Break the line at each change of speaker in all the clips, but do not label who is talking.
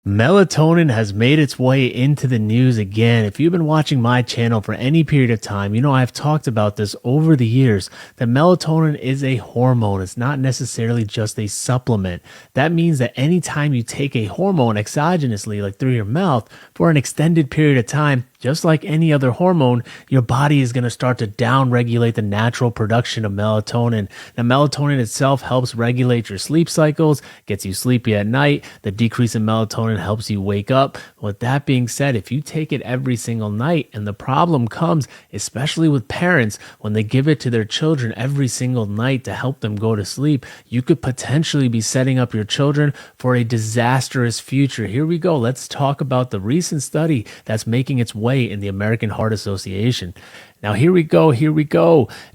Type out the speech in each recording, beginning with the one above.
Melatonin has made its way into the news again. If you've been watching my channel for any period of time, you know I've talked about this over the years that melatonin is a hormone. It's not necessarily just a supplement. That means that anytime you take a hormone exogenously, like through your mouth, for an extended period of time, just like any other hormone, your body is going to start to downregulate the natural production of melatonin. Now, melatonin itself helps regulate your sleep cycles, gets you sleepy at night. The decrease in melatonin helps you wake up. With that being said, if you take it every single night, and the problem comes, especially with parents, when they give it to their children every single night to help them go to sleep, you could potentially be setting up your children for a disastrous future. Here we go. Let's talk about the recent study that's making its way in the American Heart Association. Now, here we go.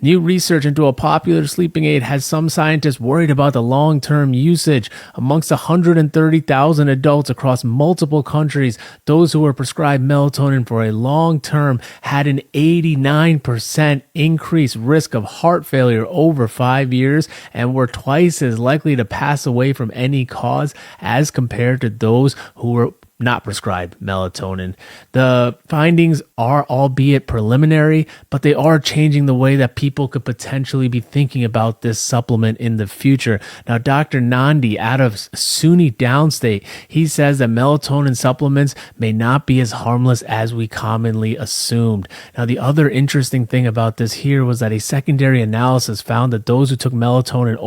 New research into a popular sleeping aid has some scientists worried about the long-term usage. Amongst 130,000 adults across multiple countries, those who were prescribed melatonin for a long term had an 89% increased risk of heart failure over 5 years and were twice as likely to pass away from any cause as compared to those who were not prescribed melatonin. The findings are albeit preliminary, but they are changing the way that people could potentially be thinking about this supplement in the future. Now, Dr. Nandi out of SUNY Downstate, he says that melatonin supplements may not be as harmless as we commonly assumed. Now, the other interesting thing about this here was that a secondary analysis found that those who took melatonin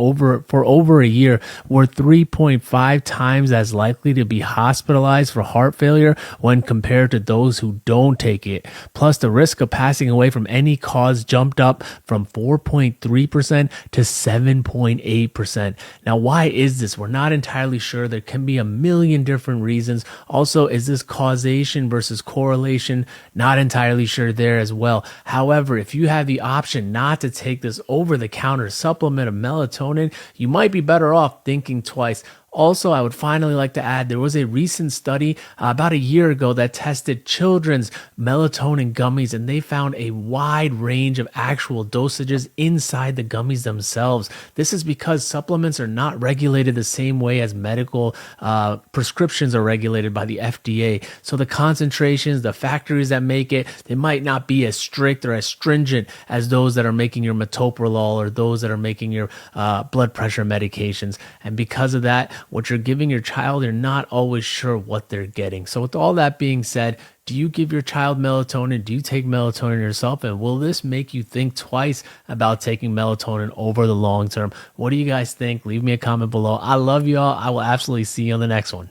for over a year were 3.5 times as likely to be hospitalized for heart failure when compared to those who don't take it. Plus, the risk of passing away from any cause jumped up from 4.3% to 7.8%. Now, why is this? We're not entirely sure. There can be a million different reasons. Also, is this causation versus correlation? Not entirely sure there as well. However, if you have the option not to take this over-the-counter supplement of melatonin, you might be better off thinking twice. Also, I would finally like to add, there was a recent study about a year ago that tested children's melatonin gummies, and they found a wide range of actual dosages inside the gummies themselves. This is because supplements are not regulated the same way as medical prescriptions are regulated by the FDA. So the concentrations, the factories that make it, they might not be as strict or as stringent as those that are making your metoprolol or those that are making your blood pressure medications. And because of that, what you're giving your child, you're not always sure what they're getting. So with all that being said, do you give your child melatonin? Do you take melatonin yourself? And will this make you think twice about taking melatonin over the long term? What do you guys think? Leave me a comment below. I love y'all. I will absolutely see you on the next one.